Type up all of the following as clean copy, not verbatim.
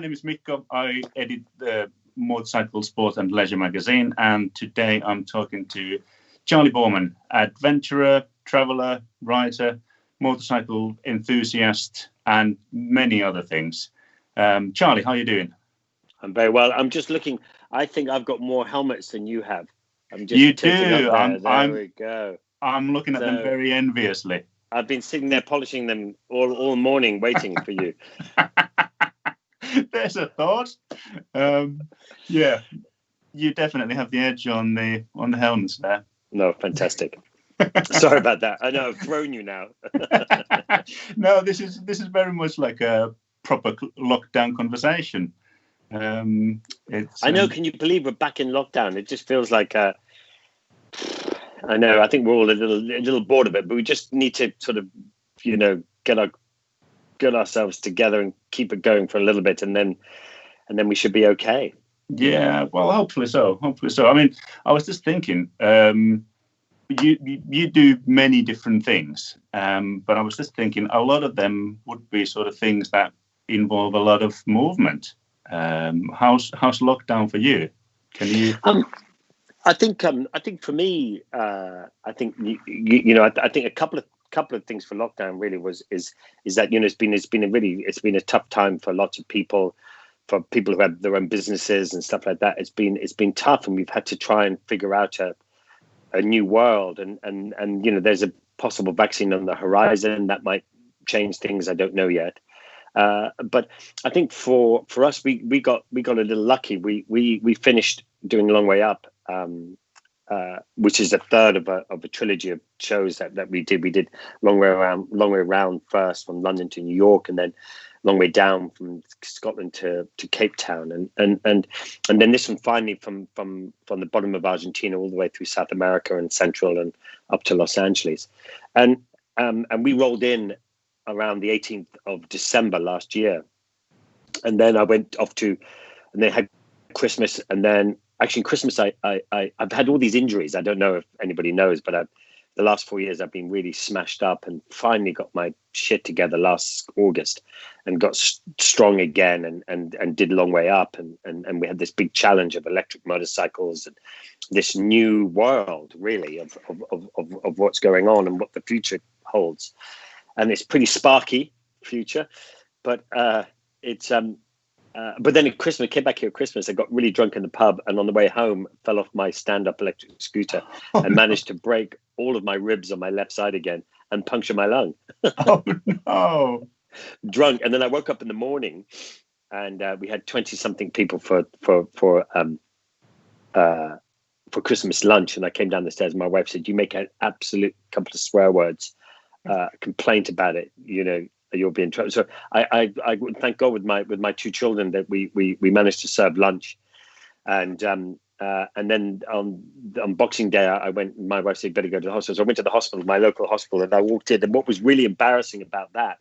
name is Mikko. I edit the Motorcycle Sport and Leisure magazine, and today I'm talking to Charley Boorman, adventurer, traveller, writer, motorcycle enthusiast, and many other things. Charley, how are you doing? I'm very well. I'm just looking. I think I've got more helmets than you have. I'm just You tilting do. up there. There we go. I'm looking at them very enviously. I've been sitting there polishing them all morning, waiting for you. There's a thought. Yeah, you definitely have the edge on the helmets there. No, fantastic. Sorry about that. I know I've thrown you now. No, this is very much like a proper lockdown conversation. I know. Can you believe we're back in lockdown? It just feels like I know. I think we're all a little bored of it, but we just need to sort of, get ourselves together and keep it going for a little bit, and then we should be okay. Yeah, well, hopefully so. I mean, I was just thinking, you do many different things, but I was just thinking a lot of them would be sort of things that involve a lot of movement. How's lockdown for you? Can you? I think for me, I think I think a couple of things for lockdown really is that it's been a tough time for lots of people, for people who have their own businesses and stuff like that. It's been tough, and we've had to try and figure out a new world, and there's a possible vaccine on the horizon that might change things. I don't know yet. But I think for us, we got a little lucky. We finished doing Long Way Up, which is a third of a trilogy of shows that we did. We did Long Way Around first, from London to New York, and then Long Way Down from Scotland to Cape Town, and then this one finally from the bottom of Argentina all the way through South America and Central and up to Los Angeles, and we rolled in around the 18th of December last year. And then I went off and they had Christmas. And then actually Christmas, I've had all these injuries. I don't know if anybody knows, but the last 4 years I've been really smashed up, and finally got my shit together last August and got strong again and did Long Way Up. And we had this big challenge of electric motorcycles and this new world really of what's going on and what the future holds. And it's pretty sparky future, but it's but then at Christmas, I came back here at Christmas. I got really drunk in the pub, and on the way home, fell off my stand-up electric scooter and managed to break all of my ribs on my left side again and puncture my lung. Oh no! Drunk, and then I woke up in the morning, and we had 20-something people for Christmas lunch, and I came down the stairs, and my wife said, "You make an absolute couple of swear words. Complaint about it, you'll be in trouble." So I would thank God with my two children that we managed to serve lunch, and then on Boxing Day I went. My wife said, "Better go to the hospital." So I went to the hospital, my local hospital, and I walked in. And what was really embarrassing about that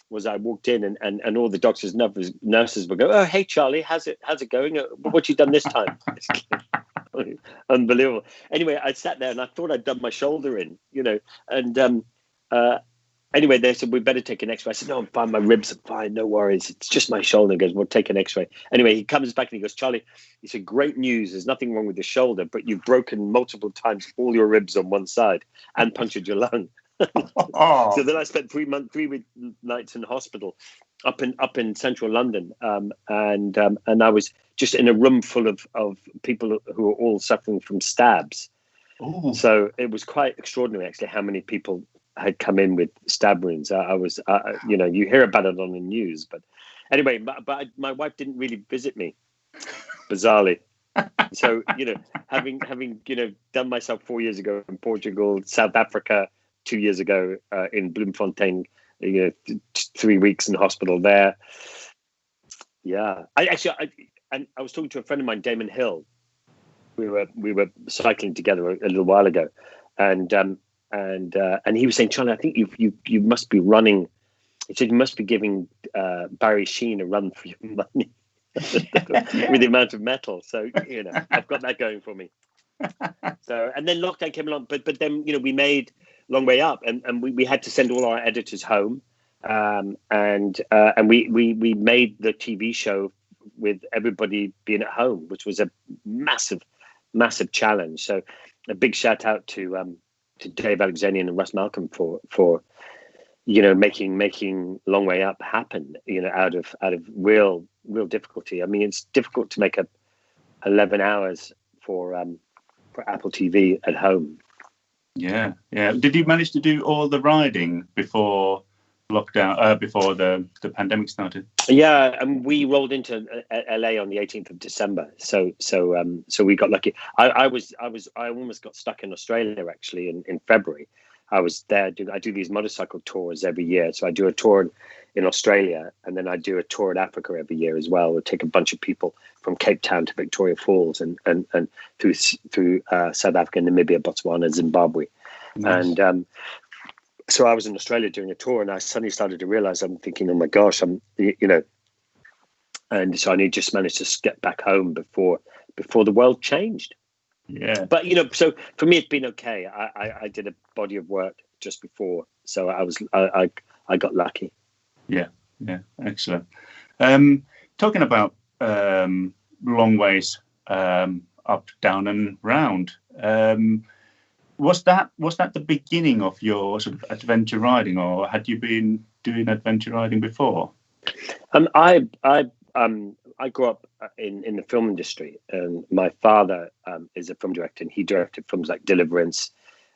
was I walked in and all the doctors and nurses would go, "Oh, hey Charley, how's it going? What you done this time?" Unbelievable. Anyway, I sat there and I thought I'd done my shoulder in, and. Anyway, they said, "We better take an x-ray." I said, "No, I'm fine. My ribs are fine. No worries. It's just my shoulder." He goes, "We'll take an x-ray." Anyway, he comes back and he goes, "Charley," he said, "great news. There's nothing wrong with the shoulder, but you've broken multiple times all your ribs on one side and punctured your lung." Oh. So then I spent 3 nights in hospital up in central London. And I was just in a room full of people who were all suffering from stabs. Ooh. So it was quite extraordinary, actually, how many people had come in with stab wounds. You hear about it on the news, but anyway, but my wife didn't really visit me, bizarrely. So having done myself 4 years ago in Portugal, South Africa 2 years ago in Bloemfontein, 3 weeks in hospital there. Yeah, I was talking to a friend of mine, Damon Hill. We were cycling together a little while ago, and he was saying, "Charley, I think you must be running." He said, "You must be giving Barry Sheen a run for your money with the amount of metal." So I've got that going for me. So, and then lockdown came along, but then we made Long Way Up, and we had to send all our editors home, and we made the TV show with everybody being at home, which was a massive challenge. So a big shout out to Dave Alexanian and Russ Malcolm for making Long Way Up happen, out of real difficulty. I mean, it's difficult to make up 11 hours for Apple TV at home. Yeah. Did you manage to do all the riding before lockdown, before the pandemic started? Yeah, and we rolled into LA on the 18th of December. So we got lucky. I almost got stuck in Australia actually in February. I was there. I do these motorcycle tours every year. So I do a tour in Australia, and then I do a tour in Africa every year as well. We'll take a bunch of people from Cape Town to Victoria Falls and through South Africa, Namibia, Botswana, Zimbabwe. Nice. And so I was in Australia doing a tour, and I suddenly started to realize, I'm thinking, oh my gosh, and so I just managed to get back home before the world changed. Yeah. But, so for me, it's been okay. I did a body of work just before, so I got lucky. Yeah. Excellent. Talking about long ways up, down and round. Was that the beginning of your sort of adventure riding, or had you been doing adventure riding before? I grew up in the film industry, and my father is a film director, and he directed films like Deliverance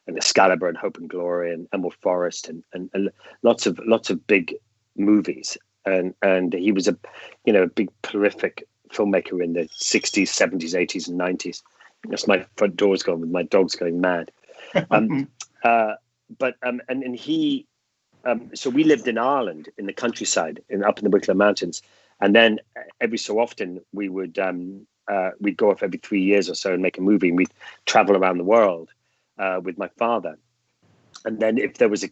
and Excalibur and Hope and Glory and Emerald Forest and lots of big movies. And he was a big prolific filmmaker in the 60s, 70s, 80s and 90s. That's my front door's going with my dogs going mad. So we lived in Ireland in the countryside up in the Wicklow Mountains. And then every so often we would we'd go off every 3 years or so and make a movie, and we'd travel around the world with my father. And then if there was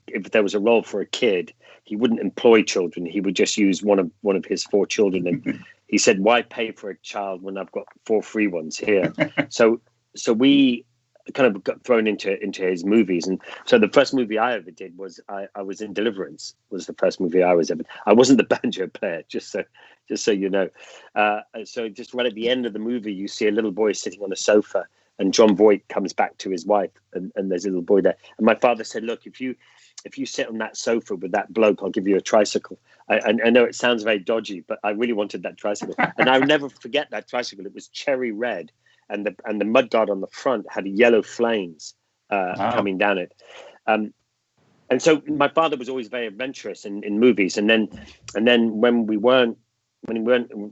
a role for a kid, he wouldn't employ children. He would just use one of his 4 children. And he said, "Why pay for a child when I've got 4 free ones here?" So we kind of got thrown into his movies. And so the first movie I ever did was I was in Deliverance. Was the first movie I was ever. I wasn't the banjo player, just so you know. So just right at the end of the movie, you see a little boy sitting on a sofa, and John Voight comes back to his wife, and there's a little boy there. And my father said, "Look, if you sit on that sofa with that bloke, I'll give you a tricycle." I know it sounds very dodgy, but I really wanted that tricycle, and I'll never forget that tricycle. It was cherry red. And the mudguard on the front had yellow flames coming down it, and so my father was always very adventurous in movies. And then when we weren't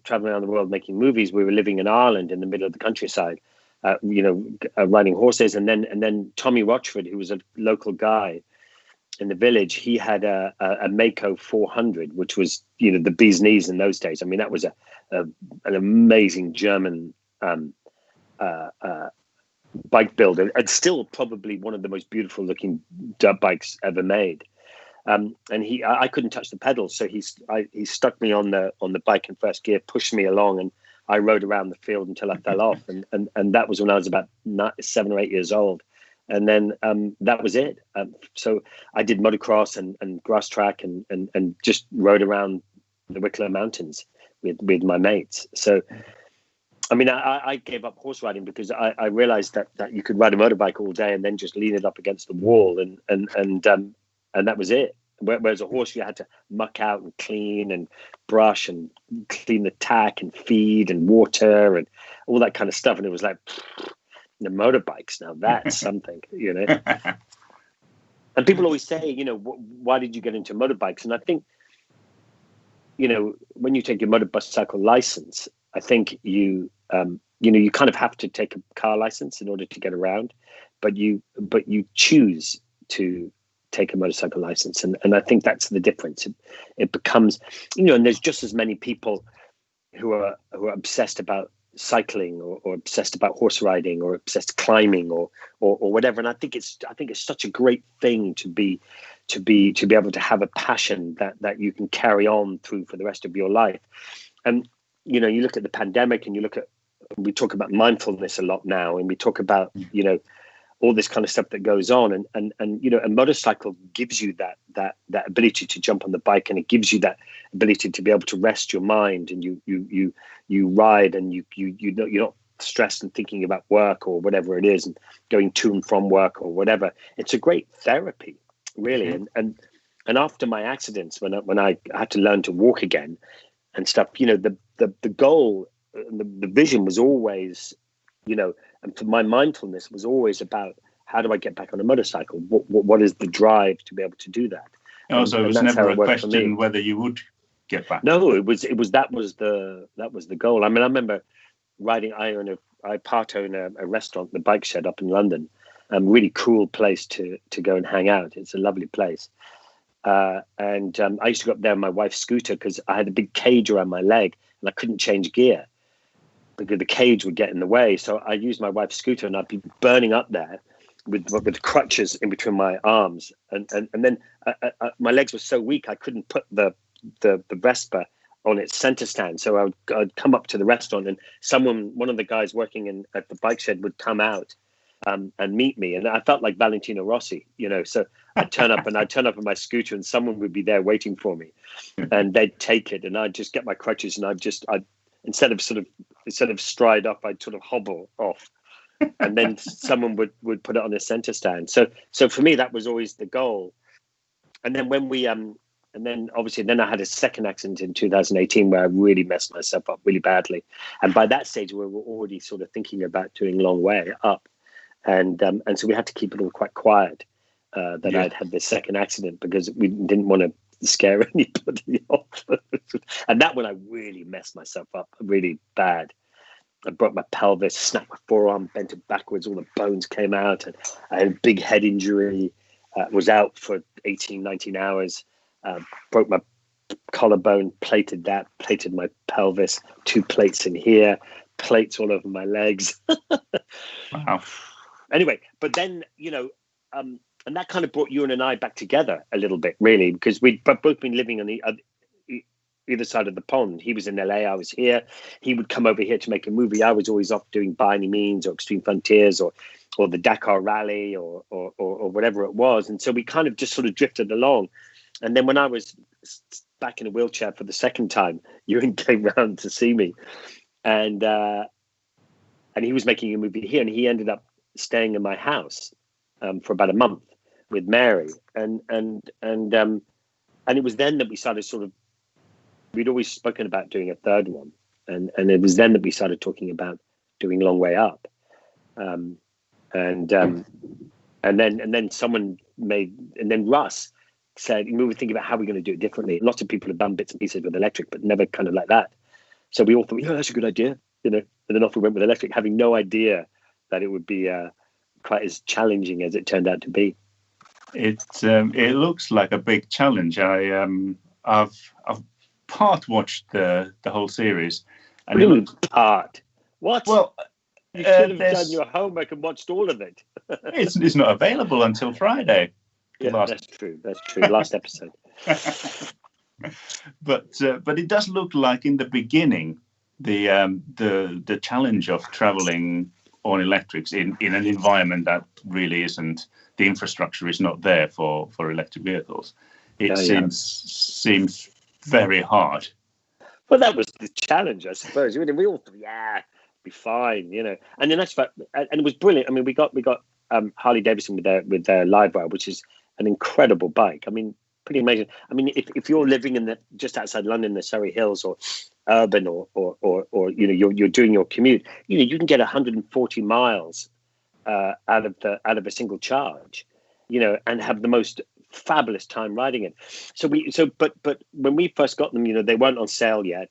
traveling around the world making movies, we were living in Ireland in the middle of the countryside, riding horses. And then Tommy Rochford, who was a local guy in the village, he had a Mako 400, which was the bee's knees in those days. I mean, that was an amazing German bike builder, and still probably one of the most beautiful looking dirt bikes ever made. And I couldn't touch the pedals, so he stuck me on the bike in first gear, pushed me along, and I rode around the field until I fell off. And that was when I was about 7 or 8 years old. And then that was it. So I did motocross and grass track and just rode around the Wicklow Mountains with my mates. So I mean, I gave up horse riding because I realized that you could ride a motorbike all day and then just lean it up against the wall and that was it. Whereas a horse, you had to muck out and clean and brush and clean the tack and feed and water and all that kind of stuff. And it was like, the motorbikes, now that's something, And people always say, why did you get into motorbikes? And I think, when you take your motorcycle license, I think you kind of have to take a car license in order to get around, but you choose to take a motorcycle license, and I think that's the difference. It becomes, and there's just as many people who are obsessed about cycling or obsessed about horse riding or obsessed climbing or whatever. And I think it's such a great thing to be able to have a passion that you can carry on through for the rest of your life. And you look at the pandemic, and we talk about mindfulness a lot now, and we talk about all this kind of stuff that goes on, and a motorcycle gives you that ability to jump on the bike, and it gives you that ability to be able to rest your mind, and you ride, and you're not stressed and thinking about work or whatever it is, and going to and from work or whatever. It's a great therapy, really. Mm-hmm. And after my accidents, when I had to learn to walk again and stuff, the goal, the vision was always, and for my mindfulness was always about, how do I get back on a motorcycle? What is the drive to be able to do that? So it was never a question whether you would get back. No, it was that was the goal. I mean, I remember riding. I part own a restaurant, the Bike Shed up in London. Really cool place to go and hang out. It's a lovely place. And I used to go up there on my wife's scooter because I had a big cage around my leg and I couldn't change gear because the cage would get in the way. So I used my wife's scooter and I'd be burning up there with crutches in between my arms. And then my legs were so weak I couldn't put the Vespa on its center stand. So I'd come up to the restaurant and one of the guys working at the Bike Shed would come out and meet me. And I felt like Valentino Rossi, so I'd turn up on my scooter and someone would be there waiting for me and they'd take it and I'd just get my crutches and I'd instead of stride up, I'd sort of hobble off and then someone would put it on a center stand. So for me, that was always the goal. And then then I had a second accident in 2018 where I really messed myself up really badly. And by that stage, we were already sort of thinking about doing long way up. And so we had to keep it all quite quiet that I'd had this second accident because we didn't want to scare anybody off. And that one, I really messed myself up really bad. I broke my pelvis, snapped my forearm, bent it backwards, all the bones came out. And I had a big head injury, was out for 18, 19 hours, broke my collarbone, plated my pelvis, 2 plates in here, plates all over my legs. Wow. Anyway, but then, and that kind of brought Ewan and I back together a little bit, really, because we'd both been living on the either side of the pond. He was in LA, I was here. He would come over here to make a movie. I was always off doing By Any Means or Extreme Frontiers or the Dakar Rally or whatever it was. And so we kind of just sort of drifted along. And then when I was back in a wheelchair for the second time, Ewan came round to see me. And he was making a movie here, and he ended up staying in my house for about a month with Mary, and it was then that we started we'd always spoken about doing a third one, and it was then that we started talking about doing Long Way Up, and then someone and then Russ said, we were thinking about how we're going to do it differently. Lots of people have done bits and pieces with electric, but never kind of like that. So we all thought, that's a good idea, and then off we went with electric, having no idea that it would be quite as challenging as it turned out to be. It looks like a big challenge. I've part watched the whole series. And part? What? Well, you could have done your homework and watched all of it. It's not available until Friday. Yeah, that's true. Last episode. But it does look like in the beginning the challenge of traveling on electrics in an environment that really isn't, the infrastructure is not there for electric vehicles. It seems very hard. Well, that was the challenge, I suppose. We all thought, be fine, And then that's and it was brilliant. I mean, we got Harley Davidson with their Livewire, which is an incredible bike. I mean, pretty amazing. I mean, if you're living in just outside London, the Surrey Hills or urban or you're doing your commute, you can get 140 miles out of a single charge, and have the most fabulous time riding it. But when we first got them, they weren't on sale yet.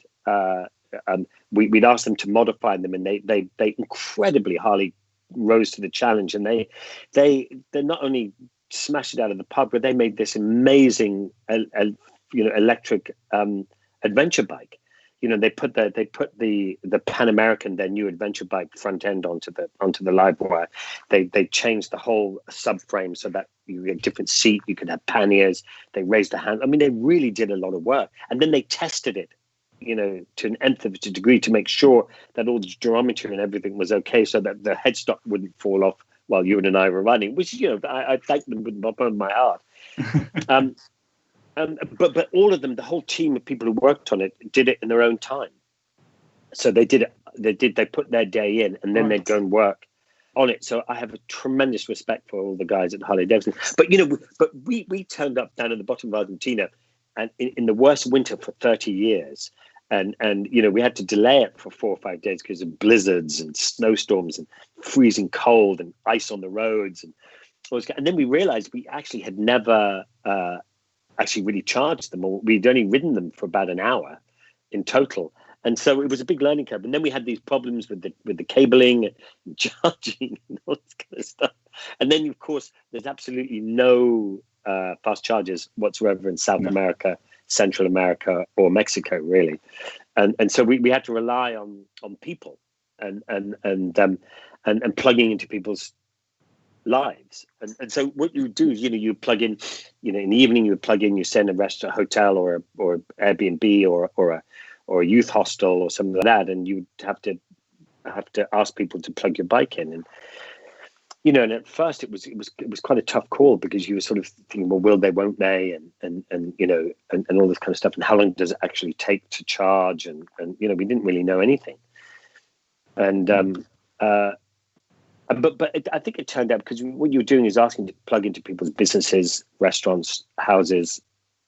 We'd asked them to modify them, and they incredibly Harley rose to the challenge, and they not only smashed it out of the park, but they made this amazing electric adventure bike. They put the Pan American, their new adventure bike front end onto the Livewire. They changed the whole subframe so that you get a different seat. You could have panniers. They raised the hand. I mean, they really did a lot of work. And then they tested it, to an nth of a degree to make sure that all the geometry and everything was okay, so that the headstock wouldn't fall off while Ewan and I were running, which, I thank them with the bottom of my heart. But all of them, the whole team of people who worked on it, did it in their own time. So they did it. They put their day in, and then they'd go and work on it. So I have a tremendous respect for all the guys at Harley Davidson. But we turned up down at the bottom of Argentina, and in the worst winter for 30 years, and we had to delay it for 4 or 5 days because of blizzards and snowstorms and freezing cold and ice on the roads, and then we realized we actually had never actually really charged them, or we'd only ridden them for about an hour in total. And so it was a big learning curve. And then we had these problems with the cabling and charging and all this kind of stuff. And then, of course, there's absolutely no fast chargers whatsoever in South America, Central America, or Mexico, really. And so we had to rely on people and plugging into people's lives. And so what you do is, you plug in, in the evening you would plug in, you send a restaurant, hotel, or Airbnb, or a youth hostel or something like that, and you'd have to ask people to plug your bike in. And and at first it was quite a tough call, because you were sort of thinking, well, will they, won't they, and all this kind of stuff, and how long does it actually take to charge, and we didn't really know anything. And but I think it turned out, because what you were doing is asking to plug into people's businesses, restaurants, houses,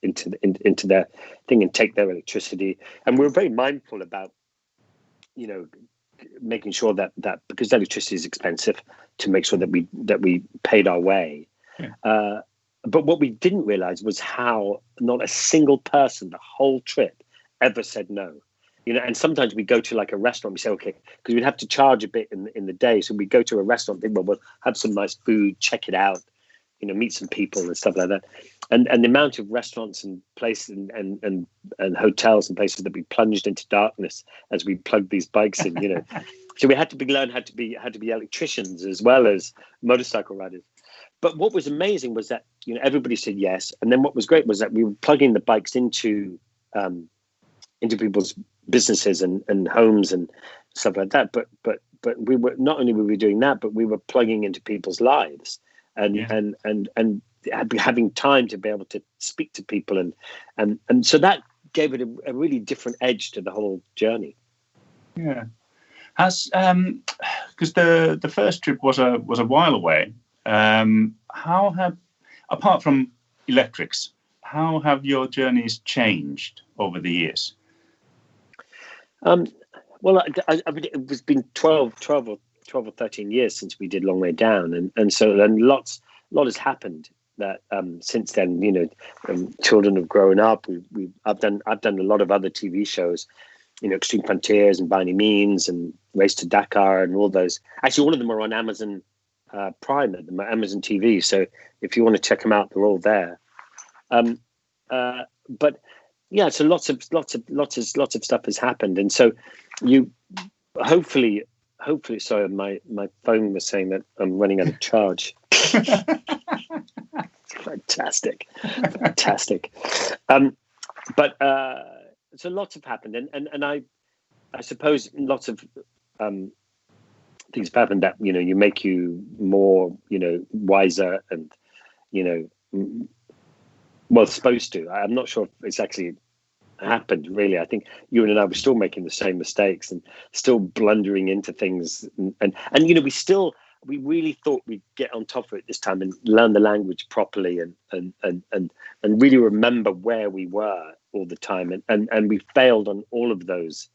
into their thing, and take their electricity. And we were very mindful about, making sure that because electricity is expensive, to make sure that we paid our way. Yeah. But what we didn't realize was how not a single person the whole trip ever said no. And sometimes we go to like a restaurant, we say, okay, because we'd have to charge a bit in the day. So we go to a restaurant, think, well, we'll have some nice food, check it out, meet some people and stuff like that. And the amount of restaurants and places and hotels and places that we plunged into darkness as we plugged these bikes in, So we had to learn how to be electricians as well as motorcycle riders. But what was amazing was that, everybody said yes. And then what was great was that we were plugging the bikes into people's businesses and homes and stuff like that. But we were, not only were we doing that, but we were plugging into people's lives and having time to be able to speak to people. And so that gave it a really different edge to the whole journey. Yeah. Has because the first trip was a while away. How have, apart from electrics, how have your journeys changed over the years? Well, it's been 12 or 13 years since we did Long Way Down, and so a lot has happened that since then. Children have grown up. I've done a lot of other TV shows. Extreme Frontiers and By Any Means and Race to Dakar and all those. Actually, all of them are on Amazon Prime, at Amazon TV. So if you want to check them out, they're all there. But yeah, so lots of stuff has happened, and so you hopefully. Sorry, my phone was saying that I'm running out of charge. Fantastic. But. So lots have happened, and I suppose lots of things have happened that you make you more wiser and supposed to. I'm not sure if it's actually happened really. I think you and I were still making the same mistakes and still blundering into things, and we really thought we'd get on top of it this time and learn the language properly and really remember where we were all the time, and we failed on all of those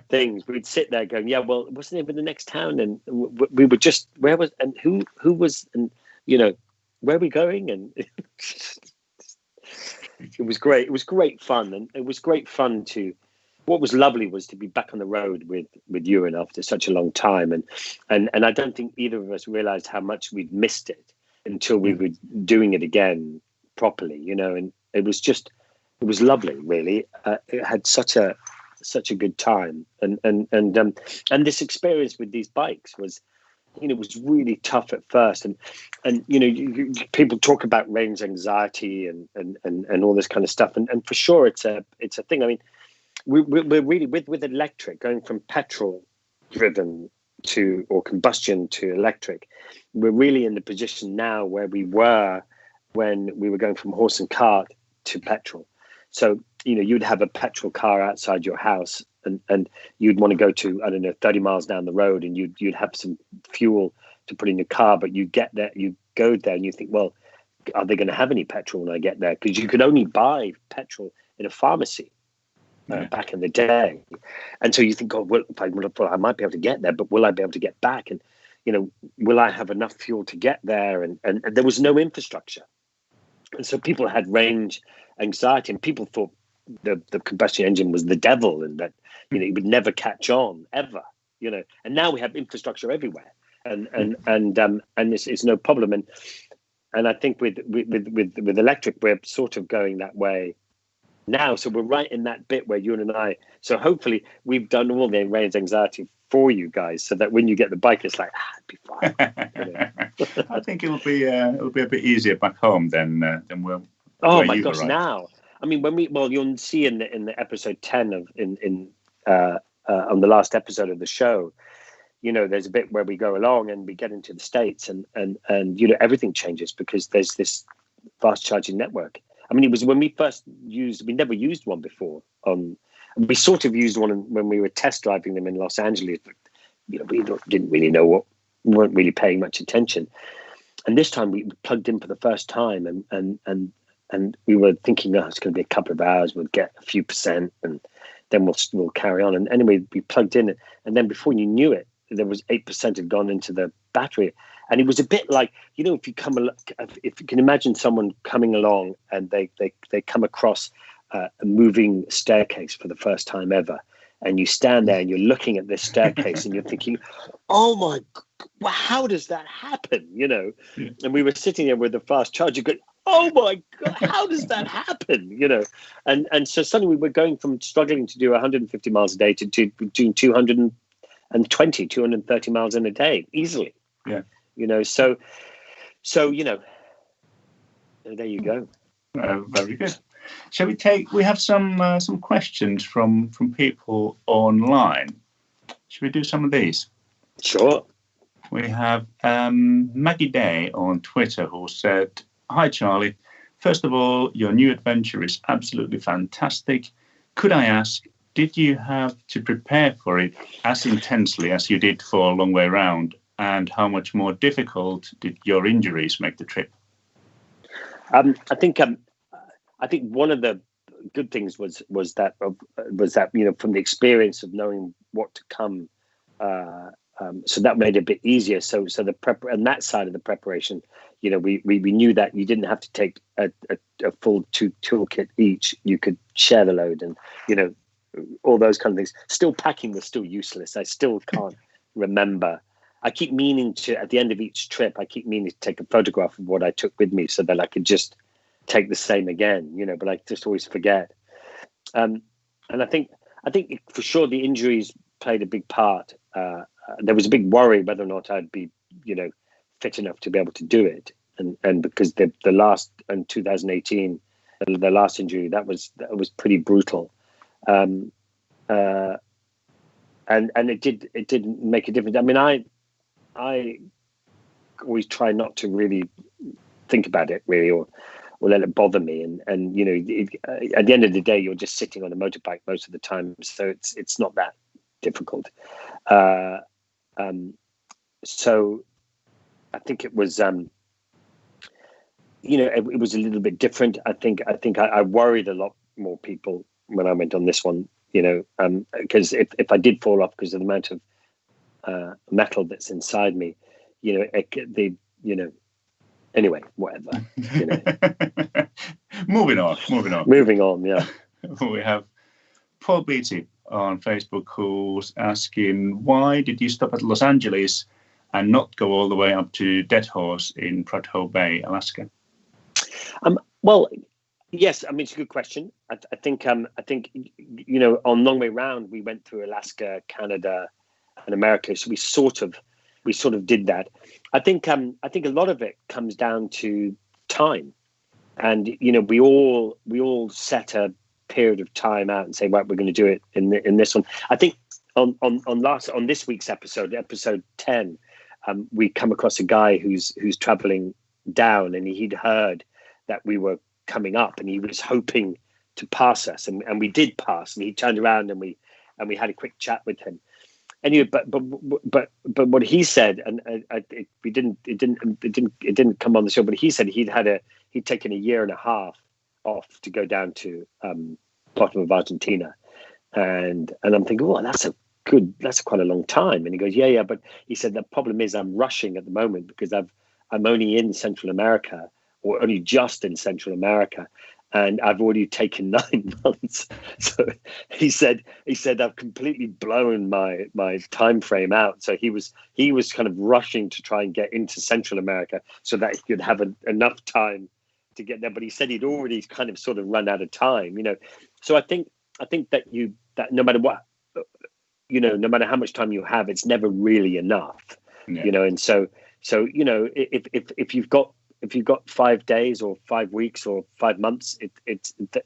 things. We'd sit there going, yeah, well, wasn't it in the next town, and we were just, where was, and who was, and where are we going? And it was great. It was great fun, and it was great fun to. What was lovely was to be back on the road with Ewan after such a long time, and I don't think either of us realized how much we'd missed it until we were doing it again properly, and it was lovely, really. It had such a good time, and this experience with these bikes was, was really tough at first, and people talk about range anxiety and all this kind of stuff, and for sure it's a thing. I mean, we're really with electric, going from petrol driven or combustion to electric, we're really in the position now where we were when we were going from horse and cart to petrol. So, you'd have a petrol car outside your house and you'd want to go to, 30 miles down the road, and you'd have some fuel to put in your car, but you get there, you go there and you think, well, are they going to have any petrol when I get there? Because you could only buy petrol in a pharmacy back in the day. And so you think, oh, well, I might be able to get there, but will I be able to get back? And, will I have enough fuel to get there? And there was no infrastructure. And so people had range anxiety, and people thought the combustion engine was the devil, and that, it would never catch on ever, and now we have infrastructure everywhere, and it's no problem. And I think with electric, we're sort of going that way now. So we're right in that bit where you and I, so hopefully we've done all the range anxiety for you guys, so that when you get the bike, it's like, it'd be fine. I think it'll be a bit easier back home than where. Oh where my you gosh! arrived. Now, I mean, you'll see in the episode 10 on the last episode of the show, there's a bit where we go along and we get into the States, and everything changes because there's this fast charging network. I mean, it was when we never used one before. We sort of used one when we were test driving them in Los Angeles, but we didn't really know we weren't really paying much attention. And this time we plugged in for the first time, and we were thinking, it's going to be a couple of hours, we'll get a few percent, and then we'll carry on. And anyway, we plugged in, and then before you knew it, there was 8% had gone into the battery. And it was a bit like, if you can imagine someone coming along and they come across a moving staircase for the first time ever, and you stand there and you're looking at this staircase and you're thinking, oh my God, how does that happen? And we were sitting there with the fast charger going, oh my God, how does that happen? And so suddenly we were going from struggling to do 150 miles a day to doing 230 miles in a day easily. Yeah. So there you go. Very good. Shall we have some questions from people online. Should we do some of these? Sure. We have Maggie Day on Twitter, who said, "Hi, Charlie. First of all, your new adventure is absolutely fantastic. Could I ask, did you have to prepare for it as intensely as you did for a long way round? And how much more difficult did your injuries make the trip?" I think one of the good things was that from the experience of knowing what to come. So that made it a bit easier. So the prep and that side of the preparation, we knew that you didn't have to take a full toolkit each. You could share the load, and all those kind of things. Still, packing was still useless. I still can't remember. I keep meaning to, at the end of each trip, to take a photograph of what I took with me so that I could just take the same again, but I just always forget. And I think for sure the injuries played a big part. There was a big worry whether or not I'd be, fit enough to be able to do it. And because the last, in 2018, the last injury, that was pretty brutal. And it didn't make a difference. I mean, I always try not to really think about it really, or let it bother me. And at the end of the day, you're just sitting on a motorbike most of the time, so it's not that difficult. So I think it was, it was a little bit different. I think I worried a lot more people when I went on this one, because if I did fall off because of the amount of metal that's inside me, anyway, whatever. Moving on. Yeah. We have Paul Beatty on Facebook, who's asking, why did you stop at Los Angeles and not go all the way up to Dead Horse in Prudhoe Bay, Alaska? Well, yes. I mean, it's a good question. I think on long way round, we went through Alaska, Canada, and America. So we sort of did that. I think a lot of it comes down to time, and we all set a period of time out and say, right, we're going to do it in this one. I think on this week's episode 10, we come across a guy who's traveling down, and he'd heard that we were coming up, and he was hoping to pass us, and we did pass, and he turned around and we had a quick chat with him. Anyway, but what he said, and it didn't come on the show, but he said he'd taken a year and a half off to go down to bottom of Argentina, and I'm thinking, well, that's quite a long time. And he goes, yeah, but he said the problem is I'm rushing at the moment because I'm only in Central America, or only just in Central America, and I've already taken 9 months. So he said I've completely blown my time frame out. So he was kind of rushing to try and get into Central America so that he could have enough time to get there. But he said he'd already kind of sort of run out of time, So I think that no matter what, no matter how much time you have, it's never really enough, And so if you've got 5 days or 5 weeks or 5 months,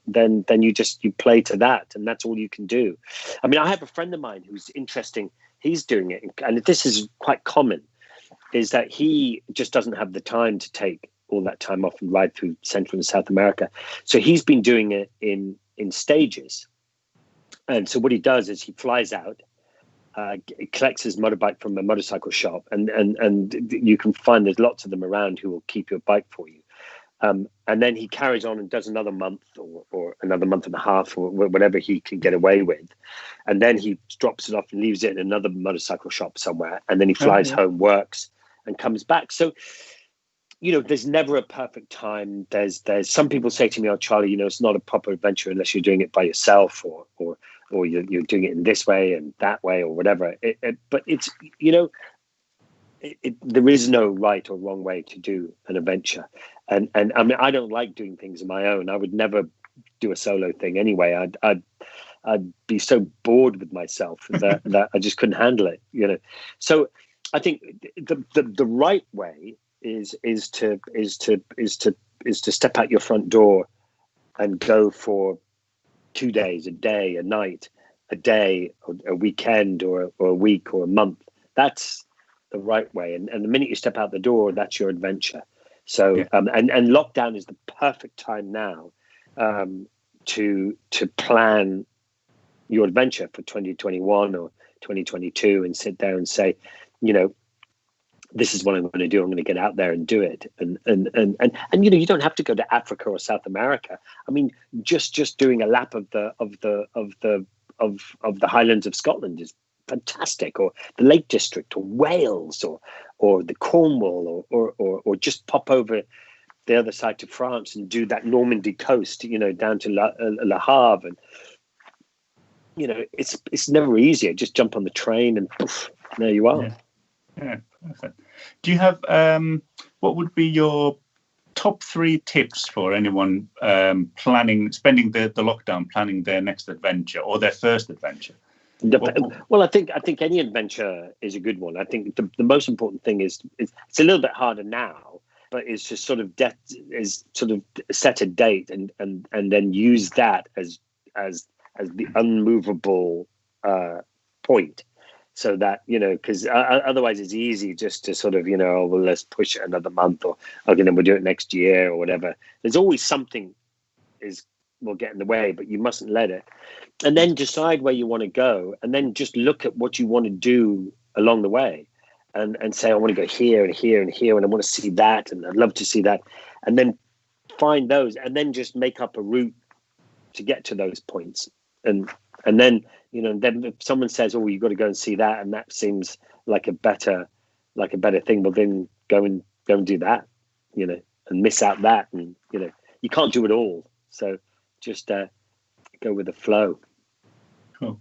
then you play to that, and that's all you can do. I mean, I have a friend of mine who's interesting. He's doing it, and this is quite common, is that he just doesn't have the time to take all that time off and ride through Central and South America. So he's been doing it in stages. And so what he does is he flies out, collects his motorbike from a motorcycle shop, and you can find there's lots of them around who will keep your bike for you. And then he carries on and does another month or another month and a half or whatever he can get away with. And then he drops it off and leaves it in another motorcycle shop somewhere. And then he flies home, works, and comes back. So, there's never a perfect time. There's some people say to me, "Oh, Charlie, it's not a proper adventure unless you're doing it by yourself or you're doing it in this way and that way or whatever." But it's, there is no right or wrong way to do an adventure. And I mean, I don't like doing things on my own. I would never do a solo thing anyway. I'd be so bored with myself that I just couldn't handle it, So I think the right way is to step out your front door and go for 2 days, a day, a night, a day, or a weekend, or a week, or a month. That's the right way. And the minute you step out the door, that's your adventure. So, and lockdown is the perfect time now to plan your adventure for 2021 or 2022 and sit there and say, this is what I'm going to do. I'm going to get out there and do it. And you don't have to go to Africa or South America. I mean, just doing a lap of the Highlands of Scotland is fantastic, or the Lake District, or Wales, or the Cornwall, or just pop over the other side to France and do that Normandy coast, down to Le Havre. And it's never easier. Just jump on the train and poof, there you are. Yeah, perfect. Do you have what would be your top 3 tips for anyone spending the lockdown planning their next adventure or their first adventure? Well, I think any adventure is a good one. I think the most important thing is it's a little bit harder now, but it's just sort of set a date and then use that as the unmovable point. So that, because otherwise it's easy just to sort of, let's push it another month, or, okay, then we'll do it next year or whatever. There's always something will get in the way, but you mustn't let it. And then decide where you want to go, and then just look at what you want to do along the way and say, I want to go here and here and here, and I want to see that, and I'd love to see that. And then find those, and then just make up a route to get to those points. And then, then if someone says, "Oh, you've got to go and see that," and that seems like a better thing, well, then go and do that, and miss out that, and you can't do it all. So just go with the flow. Cool.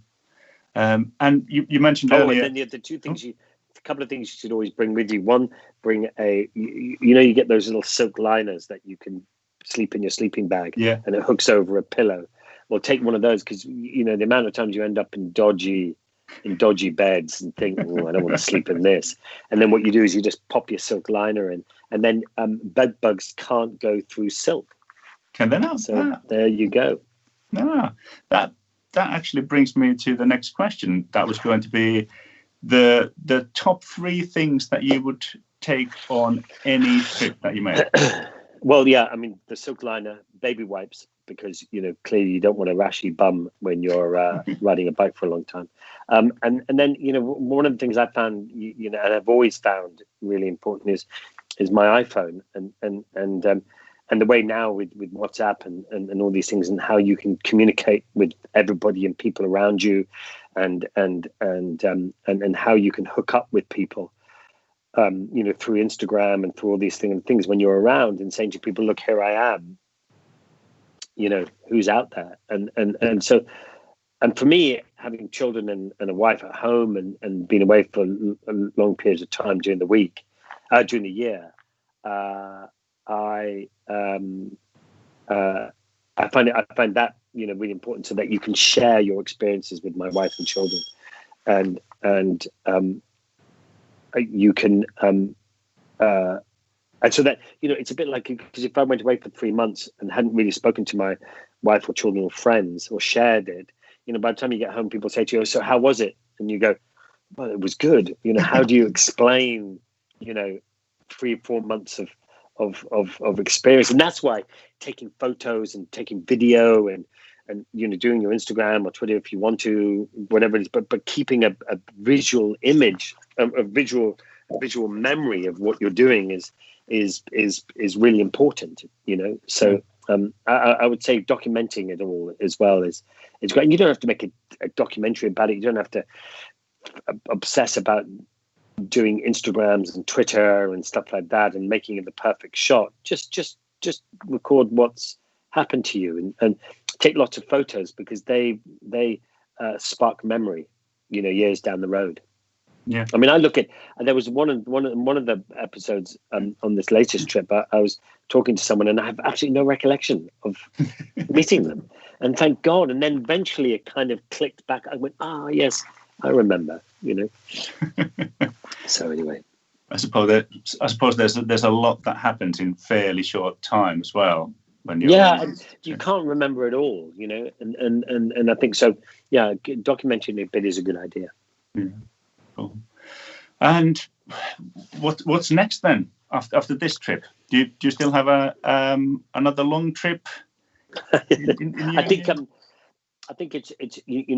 And you mentioned earlier. And then the 2 things a couple of things you should always bring with you. One, bring you get those little silk liners that you can sleep in your sleeping bag, and it hooks over a pillow. Well, take one of those, because the amount of times you end up in dodgy beds and think, "Oh, I don't want to sleep in this." And then what you do is you just pop your silk liner in, and then bed bugs can't go through silk. Can they not? So there you go. No, that that actually brings me to the next question. That was going to be the top 3 things that you would take on any trip that you make. Well, yeah, I mean, the silk liner, baby wipes, because, clearly you don't want a rashy bum when you're riding a bike for a long time. And then, one of the things I found, and I've always found really important is my iPhone and the way now with WhatsApp and all these things, and how you can communicate with everybody and people around you, and how you can hook up with people, through Instagram and through all these things when you're around, and saying to people, look, here I am, who's out there. And so, and for me, having children and a wife at home and being away for long periods of time during the week, during the year, I find that really important, so that you can share your experiences with my wife and children, and you can and so that it's a bit like, because if I went away for 3 months and hadn't really spoken to my wife or children or friends or shared it, by the time you get home, people say to you, so how was it? And you go, well, it was good. How do you explain 3 or 4 months of experience? And that's why taking photos and taking video and doing your Instagram or Twitter, if you want to, whatever it is, but keeping a visual image, a visual memory of what you're doing is really important. So I would say documenting it all as well is great. And you don't have to make a documentary about it. You don't have to obsess about doing Instagrams and Twitter and stuff like that and making it the perfect shot. Just record what's happened to you and take lots of photos, because they spark memory, years down the road. Yeah. I mean, I look at, there was one of the episodes on this latest trip. I was talking to someone and I have absolutely no recollection of meeting them. And thank God. And then eventually it kind of clicked back. I went, yes, I remember, So anyway, I suppose there's a lot that happens in fairly short time as well. When you're and you can't remember it all, and I think so. Yeah, documenting a bit is a good idea. Yeah. Cool. And what's next then after this trip? Do you still have another long trip? I think it's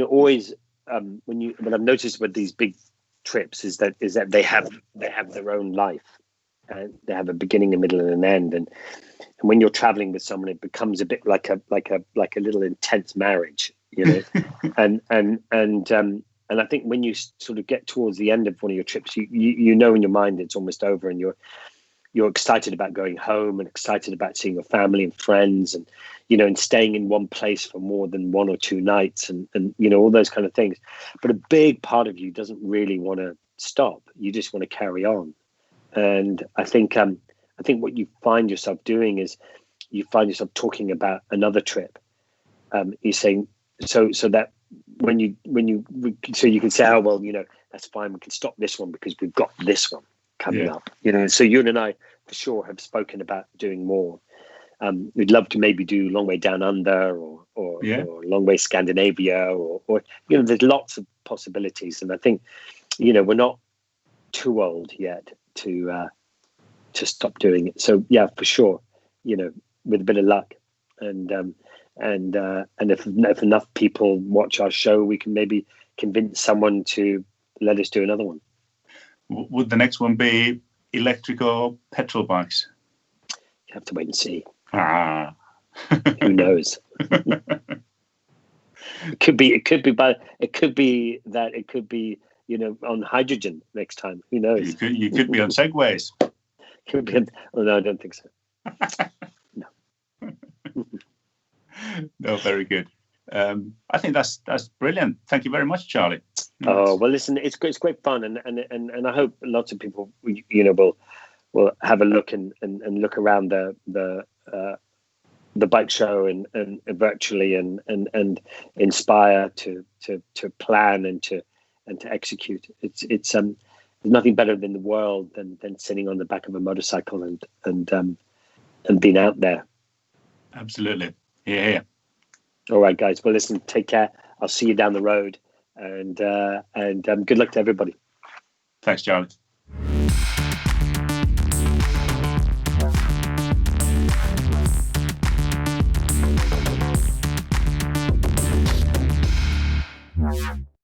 always what I've noticed with these big trips is that they have their own life, and they have a beginning, a middle, and an end. And when you're traveling with someone, it becomes a bit like a little intense marriage, and I think when you sort of get towards the end of one of your trips, you know in your mind it's almost over, and you're excited about going home and excited about seeing your family and friends, and and staying in one place for more than 1 or 2 nights, and all those kind of things. But a big part of you doesn't really want to stop. You just want to carry on. And I think what you find yourself doing is you find yourself talking about another trip. You're saying so that when you can say, oh well, that's fine, we can stop this one because we've got this one coming up. So you and I for sure have spoken about doing more. We'd love to maybe do Long Way Down Under or Long Way Scandinavia or there's lots of possibilities. And I think we're not too old yet to stop doing it. So yeah, for sure, with a bit of luck and if enough people watch our show, we can maybe convince someone to let us do another one. Would the next one be electric or petrol bikes? You have to wait and see. Who knows? It could be on hydrogen next time. Who knows? You could be on segways. Could be. No, I don't think so. No. No, very good. I think that's brilliant. Thank you very much, Charlie. Oh well, listen, it's great fun, and I hope lots of people will have a look and look around the bike show and virtually and inspire to plan and to execute. It's there's nothing better in the world than sitting on the back of a motorcycle and being out there. Absolutely. Yeah. All right, guys. Well, listen, take care. I'll see you down the road, and good luck to everybody. Thanks, Charlie.